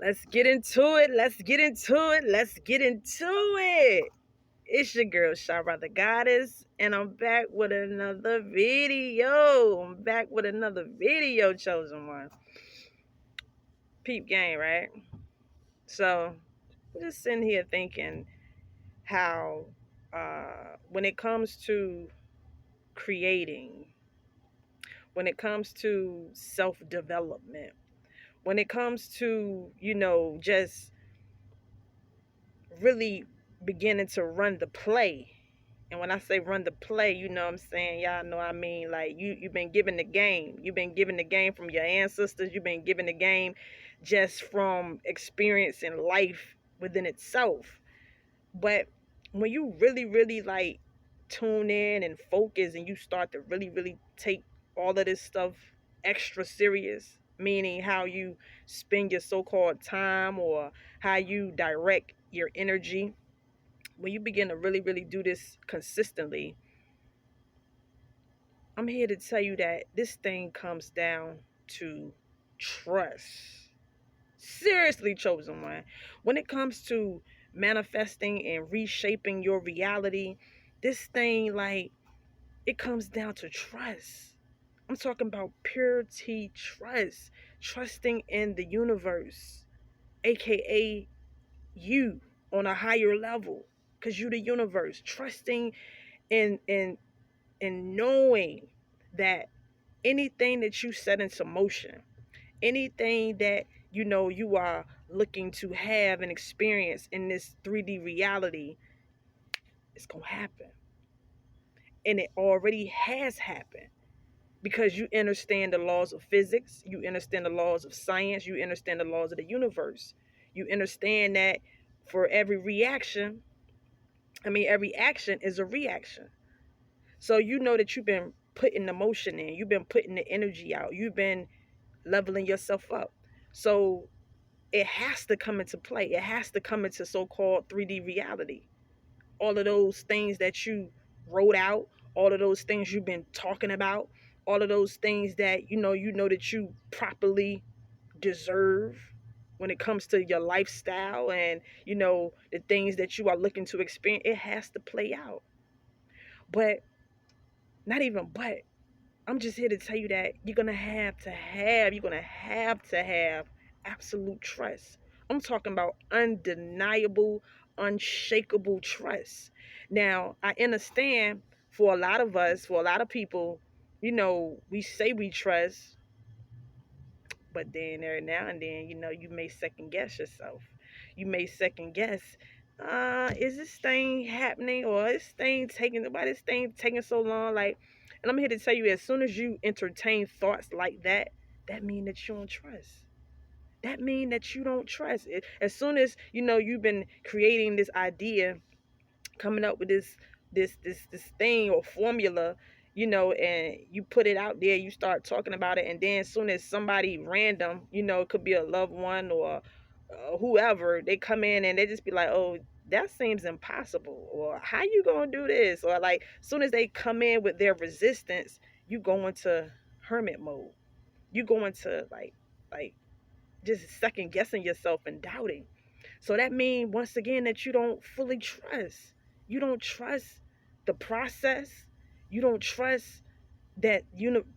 Let's get into it. Let's get into it. Let's get into it. It's your girl, Shara the Goddess, and I'm back with another video. Chosen one. Peep game, right? So, I'm just sitting here thinking how, when it comes to creating, when it comes to self development, when it comes to, just really beginning to run the play. And when I say run the play, you know what I'm saying? Y'all know I mean, like you've been given the game. You've been given the game from your ancestors. You've been given the game just from experiencing life within itself. But when you really, really like tune in and focus and you start to really, really take all of this stuff extra serious, meaning how you spend your so-called time or how you direct your energy, when you begin to really, really do this consistently, I'm here to tell you that this thing comes down to trust. Seriously, chosen one. When it comes to manifesting and reshaping your reality, this thing, like, it comes down to trust. I'm talking about purity trust, trusting in the universe, aka you on a higher level, because you the universe, trusting in knowing that anything that you set into motion, anything that you are looking to have and experience in this 3D reality, it's gonna happen. And it already has happened, because you understand the laws of physics, you understand the laws of science, you understand the laws of the universe. You understand that for every action is a reaction. So you know that you've been putting the motion in, you've been putting the energy out, you've been leveling yourself up. So it has to come into play. It has to come into so-called 3D reality. All of those things that you wrote out, all of those things you've been talking about, all of those things that you know that you properly deserve when it comes to your lifestyle and the things that you are looking to experience, it has to play out. But not even but I'm just here to tell you that you're gonna have to have absolute trust. I'm talking about undeniable, unshakable trust. Now, I understand for a lot of us, for a lot of people, we say we trust, but then every now and then, you may second guess yourself. You may second guess, is this thing happening, or why this thing taking so long? Like, and I'm here to tell you, as soon as you entertain thoughts like that, that means that you don't trust. That means that you don't trust it. As soon as you've been creating this idea, coming up with this thing or formula, and you put it out there, you start talking about it, and then as soon as somebody random, it could be a loved one or whoever, they come in and they just be like, oh, that seems impossible, or how you gonna do this, or like, as soon as they come in with their resistance, you go into hermit mode. You go into like just second guessing yourself and doubting. So that means, once again, that you don't fully trust. You don't trust the process. You don't trust that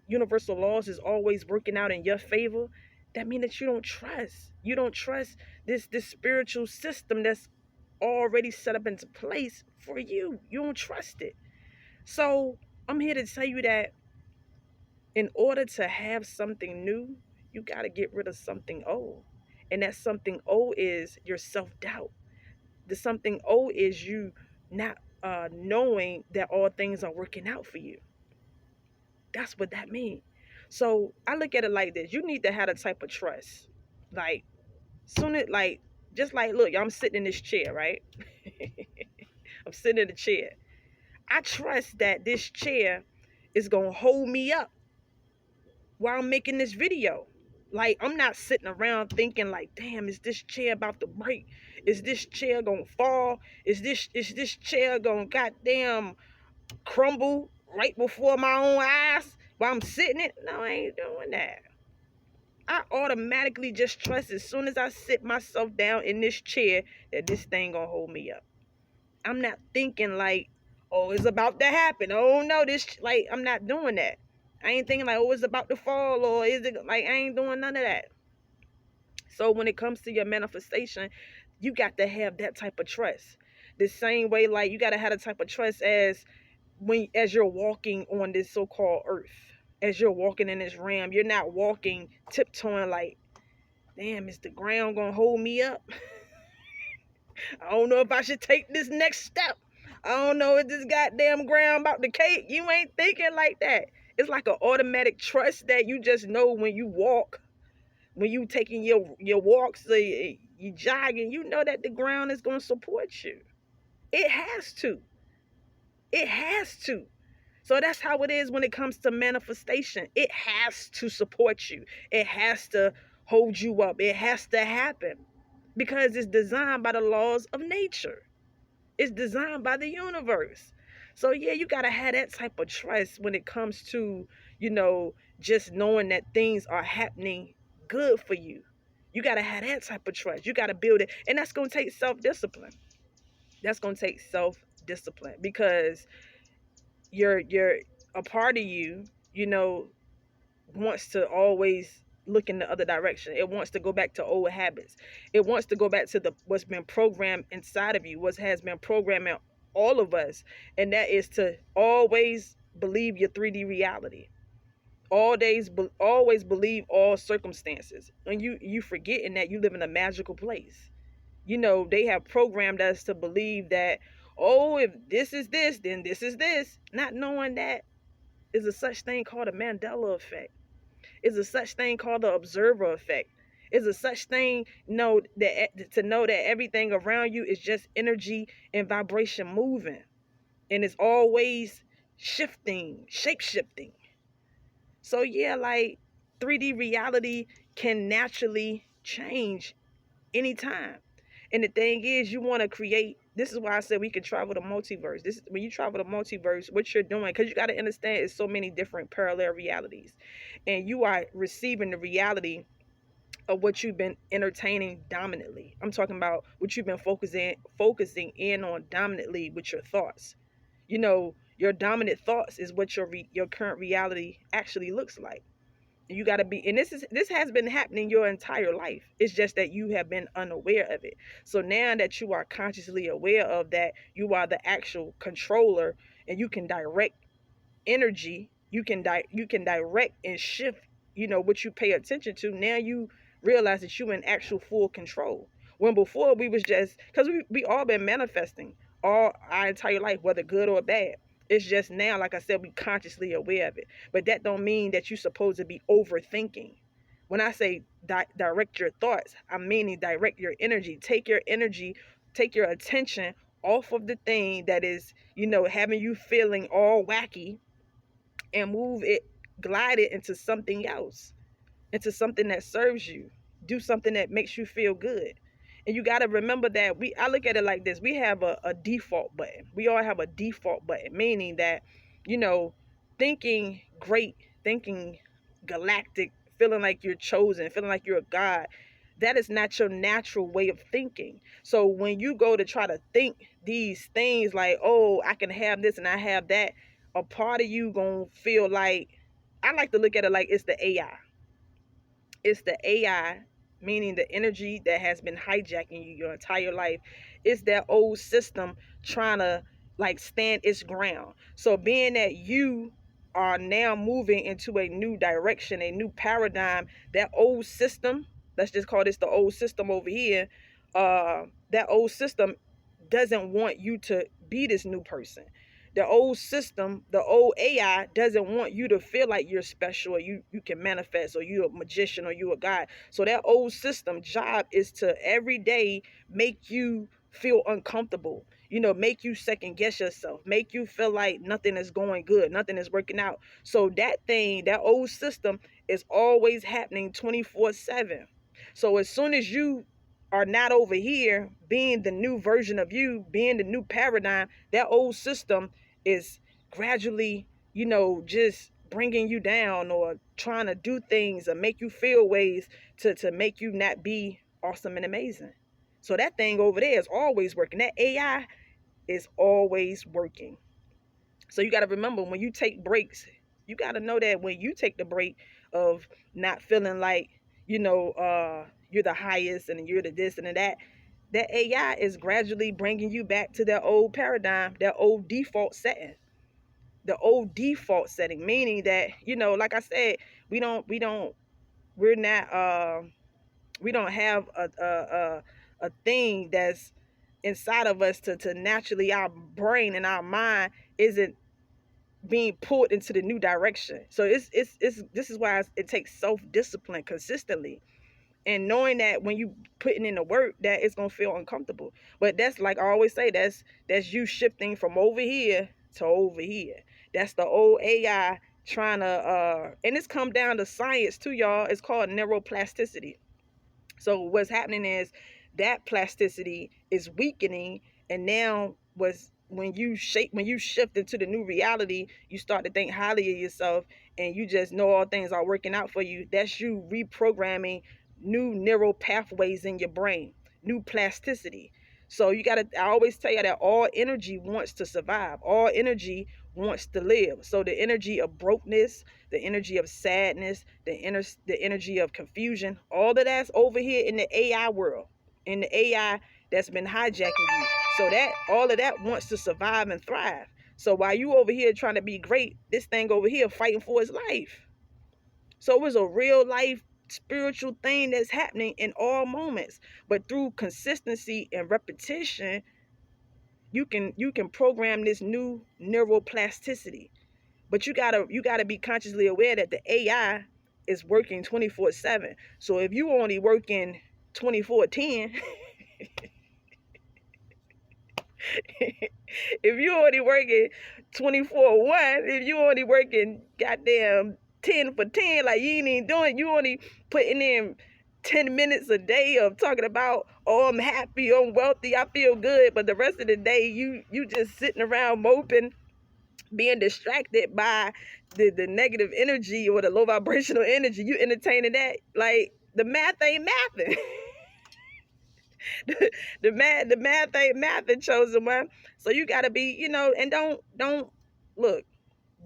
universal laws is always working out in your favor. That means that you don't trust. You don't trust this spiritual system that's already set up into place for you. You don't trust it. So I'm here to tell you that in order to have something new, you got to get rid of something old. And that something old is your self-doubt. The something old is you not knowing that all things are working out for you. That's what that means. So I look at it like this: you need to have a type of trust. Like, soon as, like, just like, look, I'm sitting in this chair, right? I'm sitting in the chair. I trust that this chair is gonna hold me up while I'm making this video. Like, I'm not sitting around thinking like, damn, is this chair about to break? Is this chair gonna fall? Is this chair gonna goddamn crumble right before my own eyes while I'm sitting it? No, I ain't doing that. I automatically just trust as soon as I sit myself down in this chair that this thing gonna hold me up. I'm not thinking like, oh, it's about to happen. Oh no, this like I'm not doing that. I ain't thinking like, oh, it's about to fall, or is it like I ain't doing none of that. So when it comes to your manifestation, you got to have that type of trust. The same way, like you got to have the type of trust as you're walking on this so-called earth, as you're walking in this realm. You're not walking tiptoeing like, damn, is the ground gonna hold me up? I don't know if I should take this next step. I don't know if this goddamn ground about to cake. You ain't thinking like that. It's like an automatic trust that you just know when you walk, when you taking your walks, you jogging, you know that the ground is gonna support you. It has to. It has to. So that's how it is when it comes to manifestation. It has to support you. It has to hold you up. It has to happen because it's designed by the laws of nature. It's designed by the universe. So yeah, you got to have that type of trust when it comes to, just knowing that things are happening good for you. You got to have that type of trust. You got to build it. And that's going to take self-discipline. That's going to take self-discipline because you're a part of you, wants to always look in the other direction. It wants to go back to old habits. It wants to go back to the what's been programmed inside of you, what has been programming all of us, and that is to always believe your 3D reality. Always believe all circumstances, and you forgetting that you live in a magical place. They have programmed us to believe that, oh, if this is this, then this is this, not knowing that is a such thing called a Mandela effect. Is a such thing called the observer effect. Is a such thing to know that everything around you is just energy and vibration moving, and it's always shifting, shape shifting. So yeah, like 3D reality can naturally change anytime. And the thing is, you want to create. This is why I said we can travel the multiverse. This when you travel the multiverse, what you're doing, because you got to understand, it's so many different parallel realities, and you are receiving the reality of what you've been entertaining dominantly. I'm talking about what you've been focusing in on dominantly with your thoughts. Your dominant thoughts is what your current reality actually looks like. You got to be, and this has been happening your entire life. It's just that you have been unaware of it. So now that you are consciously aware of that, you are the actual controller, and you can direct energy. You can direct and shift, what you pay attention to. Now you realize that you in actual full control, when before we was just, because we all been manifesting all our entire life, whether good or bad. It's just now, like I said, we consciously aware of it. But that don't mean that you're supposed to be overthinking. When I say direct your thoughts, I'm meaning direct your energy. Take your attention off of the thing that is, having you feeling all wacky, and glide it into something else, into something that serves you. Do something that makes you feel good. And you got to remember that I look at it like this. We have a default button. We all have a default button, meaning that, thinking great, thinking galactic, feeling like you're chosen, feeling like you're a god, that is not your natural way of thinking. So when you go to try to think these things like, oh, I can have this and I have that, a part of you gonna feel like, I like to look at it like it's the AI. It's the AI, meaning the energy that has been hijacking you your entire life. It's that old system trying to like stand its ground. So being that you are now moving into a new direction, a new paradigm, that old system, let's just call this the old system over here, that old system doesn't want you to be this new person. The old system, the old AI doesn't want you to feel like you're special, or you can manifest, or you're a magician, or you're a god. So that old system job is to every day make you feel uncomfortable, make you second guess yourself, make you feel like nothing is going good, nothing is working out. So that old system is always happening 24/7. So as soon as you are not over here being the new version of you, being the new paradigm, that old system is gradually, just bringing you down or trying to do things or make you feel ways to make you not be awesome and amazing. So that thing over there is always working. That AI is always working. So you got to remember, when you take breaks, you got to know that when you take the break of not feeling like, you're the highest and you're the this and that, that AI is gradually bringing you back to that old paradigm, that old default setting. The old default setting, meaning that, like I said, we're not, we don't have a thing that's inside of us to naturally, our brain and our mind isn't being pulled into the new direction. So it's this is why it takes self-discipline consistently, and knowing that when you putting in the work, that it's gonna feel uncomfortable. But that's, like I always say, that's you shifting from over here to over here. That's the old AI trying to and it's come down to science too, y'all. It's called neuroplasticity. So what's happening is that plasticity is weakening, and now was when you shift into the new reality, you start to think highly of yourself, and you just know all things are working out for you. That's you reprogramming new neural pathways in your brain, new plasticity. So I always tell you that all energy wants to survive. All energy wants to live. So the energy of brokenness, the energy of sadness, the energy of confusion, all of that's over here in the AI world, in the AI that's been hijacking you. So that all of that wants to survive and thrive. So while you over here trying to be great, this thing over here fighting for its life. So it was a real life spiritual thing that's happening in all moments. But through consistency and repetition, you can program this new neuroplasticity. But you gotta be consciously aware that the AI is working 24/7. So if you only working 24/10, if you only working 24/1, if you only working goddamn 10 for 10, like you ain't even doing, you only putting in 10 minutes a day of talking about, oh, I'm happy, I'm wealthy, I feel good, but the rest of the day you just sitting around moping, being distracted by the negative energy or the low vibrational energy, you entertaining that, like the math ain't mathing. the math ain't mathing, chosen one. So you gotta be, and don't look,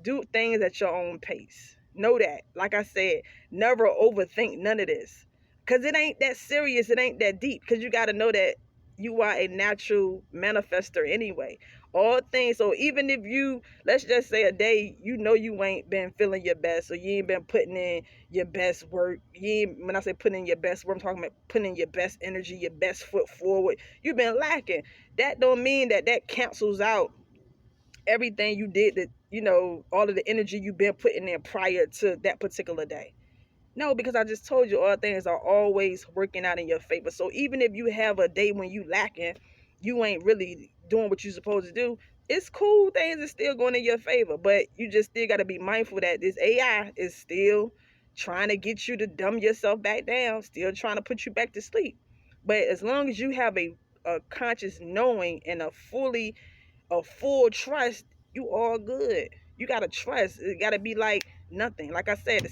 do things at your own pace. Know that. Like I said, never overthink none of this. Cause it ain't that serious, it ain't that deep. Cause you gotta know that you are a natural manifester anyway. All things. So even if you, let's just say a day, you ain't been feeling your best, or you ain't been putting in your best work. When I say putting in your best work, I'm talking about putting in your best energy, your best foot forward. You've been lacking. That don't mean that cancels out everything you did, that all of the energy you've been putting in prior to that particular day. No, because I just told you, all things are always working out in your favor. So even if you have a day when you lacking, you ain't really doing what you're supposed to do, it's cool. Things are still going in your favor. But you just still got to be mindful that this AI is still trying to get you to dumb yourself back down, still trying to put you back to sleep. But as long as you have a conscious knowing and a full trust, you all good. You got to trust. It got to be like nothing. Like I said, the